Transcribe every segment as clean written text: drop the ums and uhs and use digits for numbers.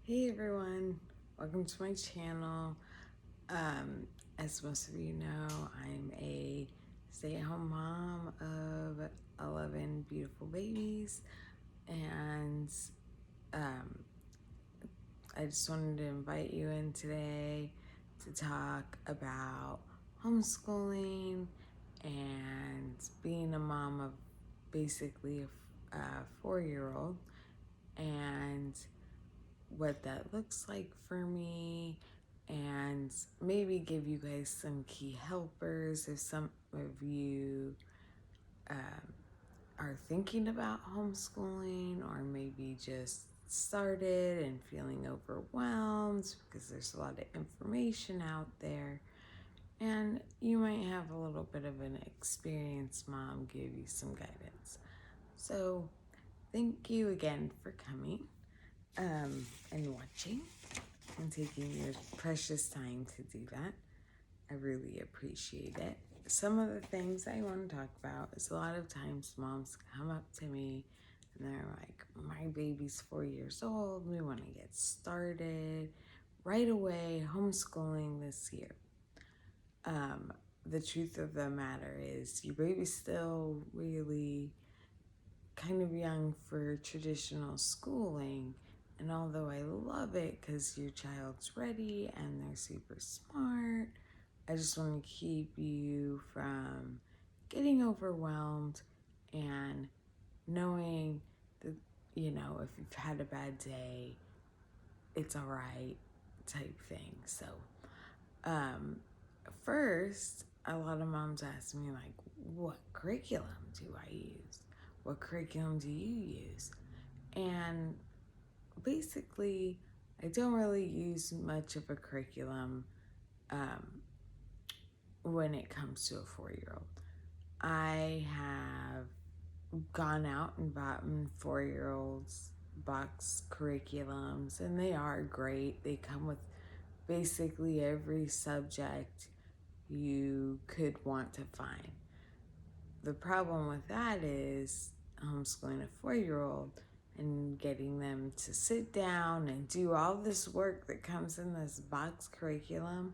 Hey everyone, welcome to my channel. As most of you know, I'm a stay-at-home mom of 11 beautiful babies, and um, I just wanted to invite you in today to talk about homeschooling and being a mom of basically a 4-year-old and what that looks like for me, and maybe give you guys some key helpers if some of you um, are thinking about homeschooling or maybe just started and feeling overwhelmed because there's a lot of information out there, and you might have a little bit of an experienced mom give you some guidance. So thank you again for coming and watching and taking your precious time to do that. I really appreciate it. Some of the things I want to talk about is a lot of times moms come up to me and they're like, my baby's 4 years old, we want to get started right away homeschooling this year. The truth of the matter is your baby's still really kind of young for traditional schooling. And although I love it because your child's ready and they're super smart, I just want to keep you from getting overwhelmed and knowing that, if you've had a bad day, it's all right type thing. So, um, first, a lot of moms ask me, like, what curriculum do I use? What curriculum do you use? And basically, I don't really use much of a curriculum um, when it comes to a 4-year-old. I have gone out and bought 4-year-olds box curriculums, and they are great. They come with basically every subject you could want to find. The problem with that is homeschooling a 4-year-old and getting them to sit down and do all this work that comes in this box curriculum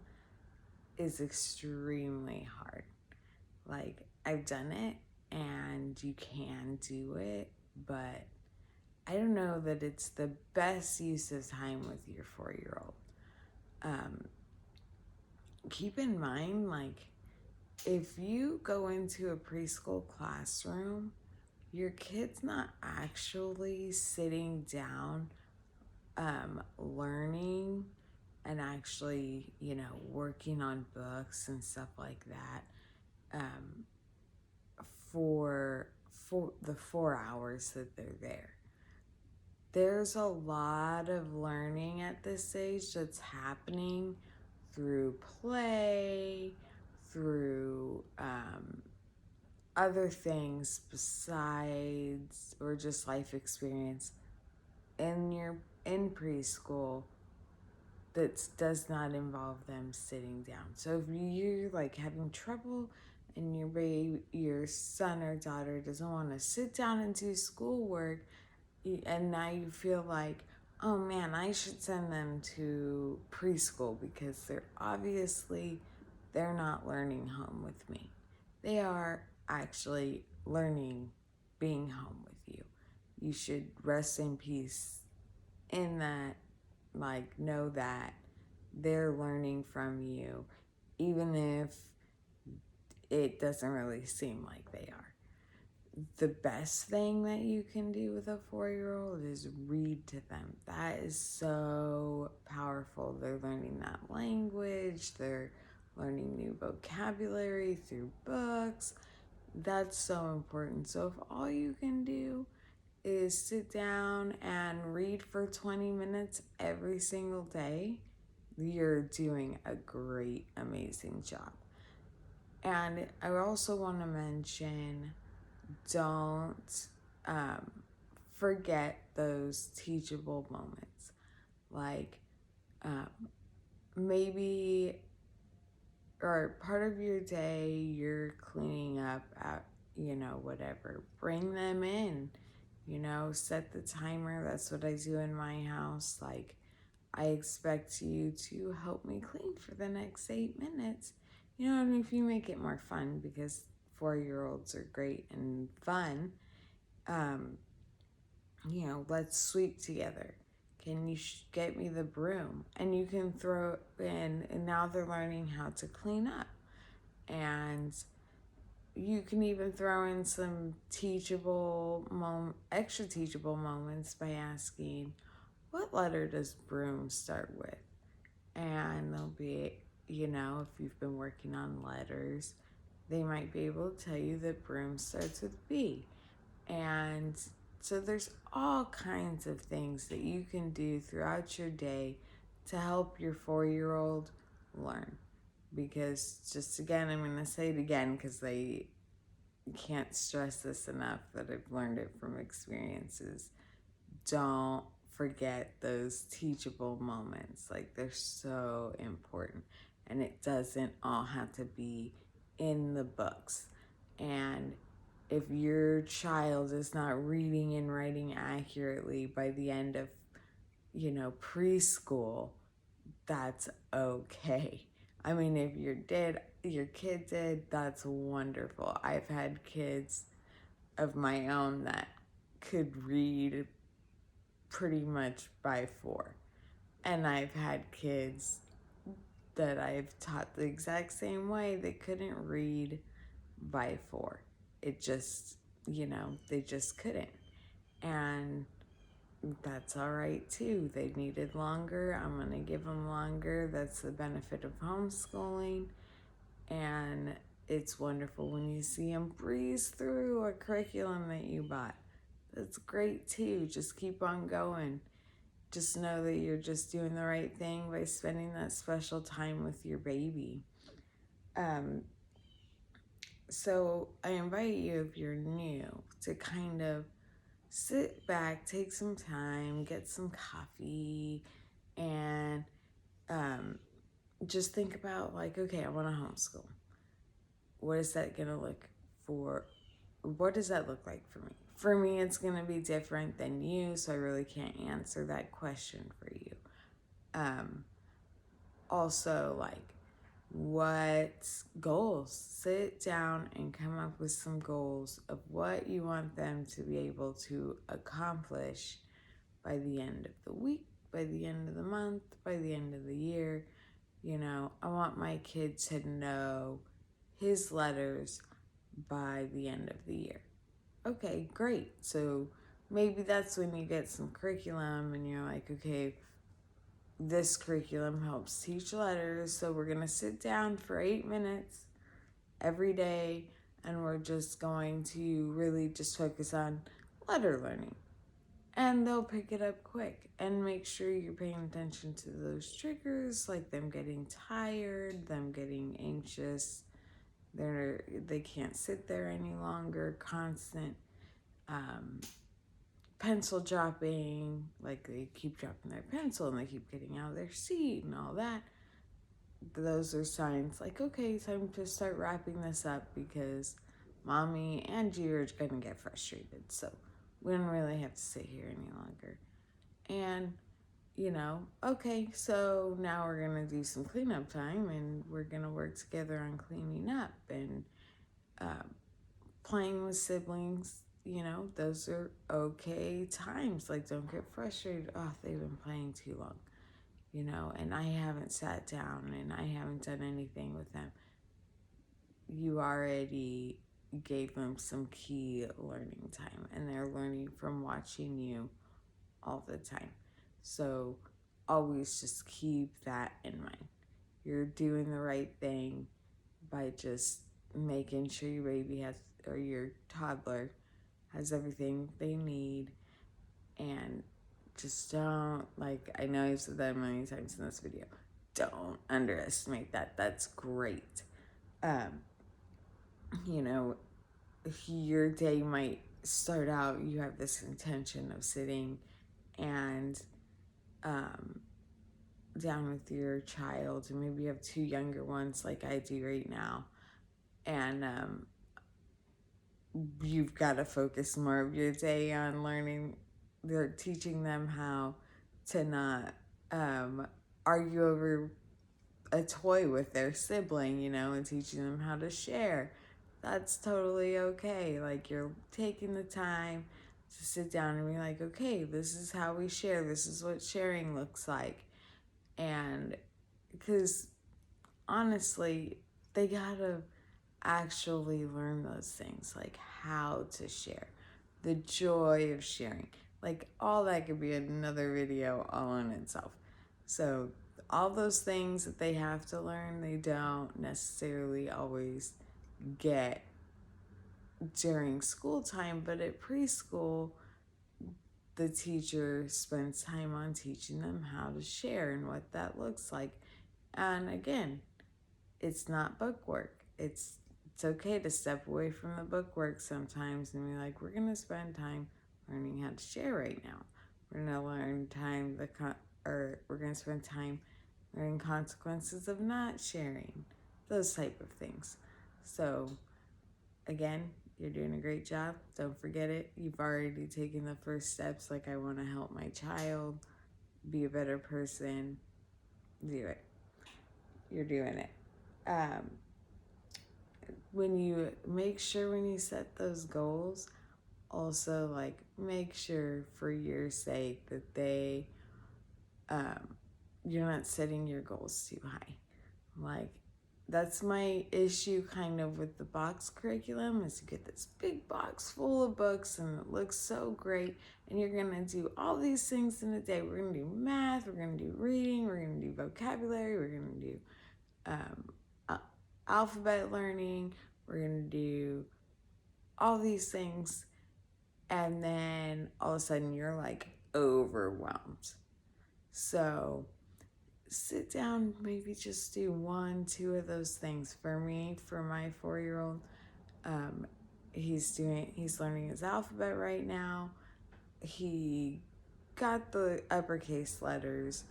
is extremely hard. Like, I've done it and you can do it, but I don't know that it's the best use of time with your 4-year-old. Keep in mind, like, if you go into a preschool classroom, your kid's not actually sitting down learning and actually, working on books and stuff like that for the 4 hours that they're there. There's a lot of learning at this age that's happening through play, through other things besides or just life experience in preschool that does not involve them sitting down. So if you're like having trouble and your son or daughter doesn't want to sit down and do schoolwork, and now you feel like, oh man, I should send them to preschool because they're not learning home with me. They are actually learning being home with you. You should rest in peace in that, like, know that they're learning from you, even if it doesn't really seem like they are. The best thing that you can do with a 4-year-old is read to them. That is so powerful. They're learning that language, they're learning new vocabulary through books. That's so important. So if all you can do is sit down and read for 20 minutes every single day, you're doing a great, amazing job. And I also want to mention, don't forget those teachable moments. Like, um, maybe, or part of your day, you're cleaning up at, whatever. Bring them in, set the timer. That's what I do in my house. Like, I expect you to help me clean for the next 8 minutes. You know, and if you make it more fun, because 4-year-olds are great and fun, um, let's sweep together. Can you get me the broom? And you can throw in, and now they're learning how to clean up. And you can even throw in some extra teachable moments by asking, what letter does broom start with? And they'll be, if you've been working on letters, they might be able to tell you that broom starts with B. And so there's all kinds of things that you can do throughout your day to help your 4-year-old learn. Because just again, I'm going to say it again because they can't stress this enough that I've learned it from experiences. Don't forget those teachable moments. Like, they're so important. And it doesn't all have to be in the books. And if your child is not reading and writing accurately by the end of, preschool, that's okay. I mean, if your kid did, that's wonderful. I've had kids of my own that could read pretty much by 4. And I've had kids that I've taught the exact same way that couldn't read by 4. It just, they just couldn't. And that's all right too. They needed longer. I'm going to give them longer. That's the benefit of homeschooling. And it's wonderful when you see them breeze through a curriculum that you bought. That's great too. Just keep on going. Just know that you're just doing the right thing by spending that special time with your baby. So I invite you, if you're new, to kind of sit back, take some time, get some coffee, and just think about, like, okay, I want to homeschool. What is that going to look for? What does that look like for me? For me, it's going to be different than you, so I really can't answer that question for you. Also, like, what goals? Sit down and come up with some goals of what you want them to be able to accomplish by the end of the week, by the end of the month, by the end of the year. I want my kid to know his letters by the end of the year. Okay, great. So maybe that's when you get some curriculum and you're like, okay, this curriculum helps teach letters, so we're going to sit down for 8 minutes every day, and we're just going to really just focus on letter learning. And they'll pick it up quick. And make sure you're paying attention to those triggers, like them getting tired, them getting anxious. They can't sit there any longer, constant pencil dropping, like they keep dropping their pencil and they keep getting out of their seat and all that. Those are signs like, okay, time to start wrapping this up because mommy and you are going to get frustrated. So we don't really have to sit here any longer. And, okay, so now we're going to do some cleanup time and we're going to work together on cleaning up and playing with siblings. Those are okay times. Like, don't get frustrated. Oh, they've been playing too long, and I haven't sat down and I haven't done anything with them. You already gave them some key learning time, and they're learning from watching you all the time. So always just keep that in mind. You're doing the right thing by just making sure your baby or your toddler has everything they need. And just don't, I know I've said that a million times in this video, don't underestimate that. That's great. Your day might start out, you have this intention of sitting and down with your child, and maybe you have 2 younger ones like I do right now, and you've got to focus more of your day on teaching them how to not argue over a toy with their sibling, and teaching them how to share. That's totally okay. Like, you're taking the time to sit down and be like, okay, this is how we share. This is what sharing looks like. And because honestly, they gotta actually learn those things, like how to share, the joy of sharing. Like, all that could be another video all in itself. So, all those things that they have to learn, they don't necessarily always get during school time, but at preschool, the teacher spends time on teaching them how to share and what that looks like. And again, it's not book work. It's okay to step away from the book work sometimes and be like, we're gonna spend time learning how to share right now. We're gonna learn we're gonna spend time learning consequences of not sharing, those type of things. So again, you're doing a great job. Don't forget it. You've already taken the first steps. Like, I want to help my child be a better person. Do it. You're doing it. When you set those goals, also, like, make sure for your sake that you're not setting your goals too high. Like, that's my issue kind of with the box curriculum, is you get this big box full of books and it looks so great, and you're gonna do all these things in a day. We're gonna do math, we're gonna do reading, we're gonna do vocabulary, we're gonna do alphabet learning, we're gonna do all these things, and then all of a sudden you're like overwhelmed. So sit down, maybe just do 1-2 of those things. For me, for my 4-year-old, he's learning his alphabet right now. He got the uppercase letters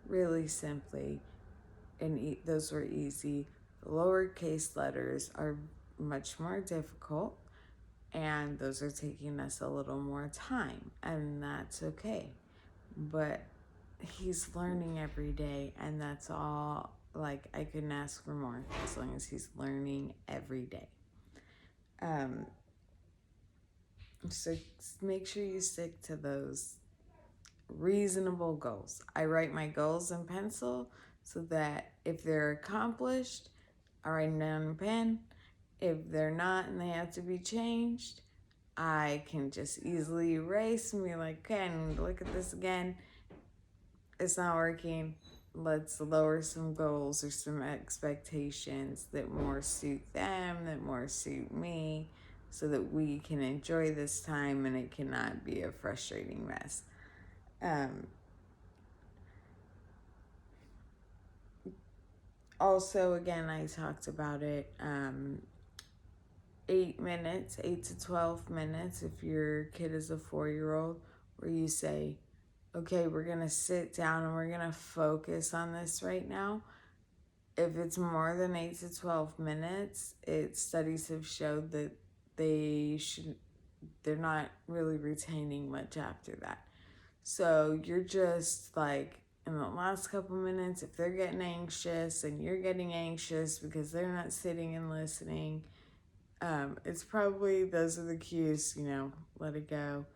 really simply, and those were easy. The lowercase letters are much more difficult, and those are taking us a little more time, and that's okay. But he's learning every day, and that's all. Like, I couldn't ask for more as long as he's learning every day. So make sure you stick to those reasonable goals. I write my goals in pencil so that if they're accomplished, I write them down in pen. If they're not and they have to be changed, I can just easily erase and be like, okay, I need to look at this again. It's not working. Let's lower some goals or some expectations that more suit them, that more suit me, so that we can enjoy this time and it cannot be a frustrating mess. Also, again, I talked about it, 8 to 12 minutes if your kid is a 4-year-old, where you say, okay, we're going to sit down and we're going to focus on this right now. If it's more than 8 to 12 minutes, studies have showed that they're not really retaining much after that. So you're just like, in the last couple minutes, if they're getting anxious and you're getting anxious because they're not sitting and listening, it's probably, those are the cues, let it go.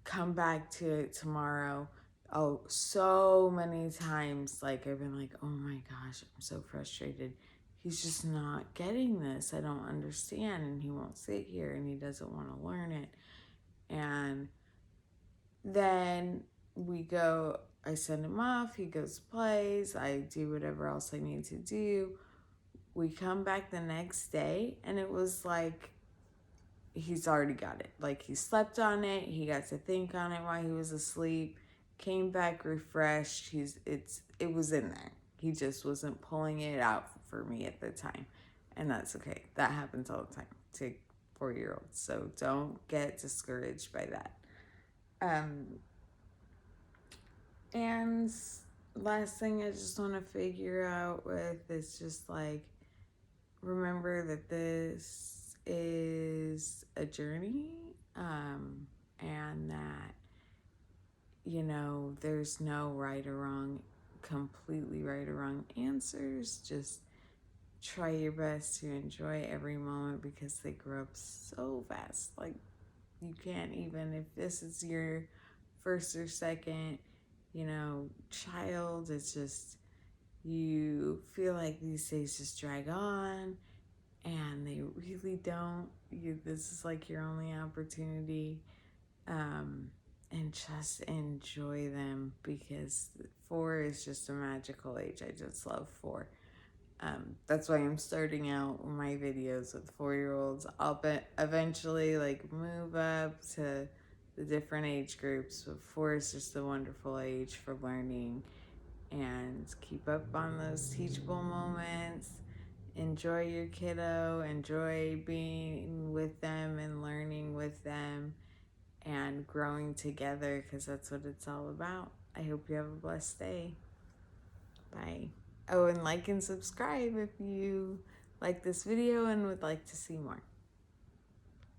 Come back to it tomorrow. Oh, so many times, like, I've been like, oh my gosh, I'm so frustrated. He's just not getting this. I don't understand. And he won't sit here and he doesn't want to learn it. And then I send him off. He goes, plays. I do whatever else I need to do. We come back the next day and it was like, he's already got it. Like, he slept on it. He got to think on it while he was asleep. Came back refreshed. It was in there. He just wasn't pulling it out for me at the time. And that's okay. That happens all the time to 4-year-olds. So don't get discouraged by that. And last thing I just want to figure out with is just like, remember that this is a journey, and that you know, there's no right or wrong, completely right or wrong answers. Just try your best to enjoy every moment because they grow up so fast. Like, you can't even, if this is your first or second, you know, child, it's just, you feel like these days just drag on and they really don't. This is like your only opportunity, um, and just enjoy them because 4 is just a magical age. I just love 4. That's why I'm starting out my videos with 4-year-olds. I'll eventually like move up to the different age groups, but 4 is just a wonderful age for learning, and keep up on those teachable moments. Enjoy your kiddo, enjoy being with them and learning with them and growing together because that's what it's all about. I hope you have a blessed day. Bye. Oh, and like and subscribe if you like this video and would like to see more.